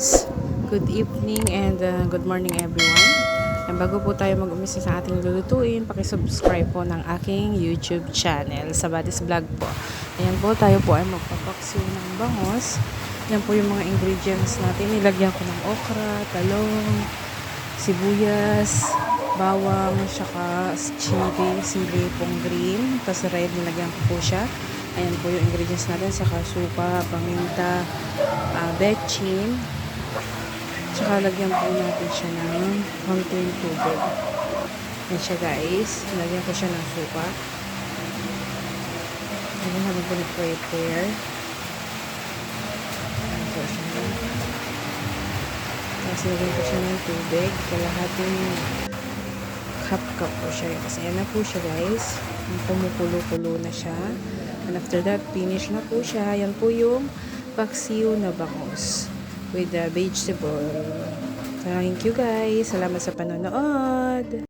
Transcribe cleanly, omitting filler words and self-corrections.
guys! Good evening and good morning everyone. And bago po tayo mag-umisa sa ating lulutuin, pakisubscribe po ng aking YouTube channel, Sabatis Vlog po. Ayan po, tayo po ay magpapaksiw ng bangos. Yan po yung mga ingredients natin. Nilagyan ko ng okra, talong, sibuyas, bawang, saka sili pong green. Tapos red, nilagyan ko po siya. Ayan po yung ingredients natin, saka suka, paminta, bechin. Tsaka lagyan po natin siya ng konting tubig. Ayan siya guys. Lagyan ko siya ng suka. Ayan, habang po nag-prepare. Ayan po siya. Tapos lagyan ko siya ng tubig. Kalahating cup po siya. Kasi ayan na po siya guys. Kumukulo-kulo na siya. And after that, finish na po siya. Yan po yung paksiw na bangus with the vegetable. Thank you guys. Salamat sa panonood.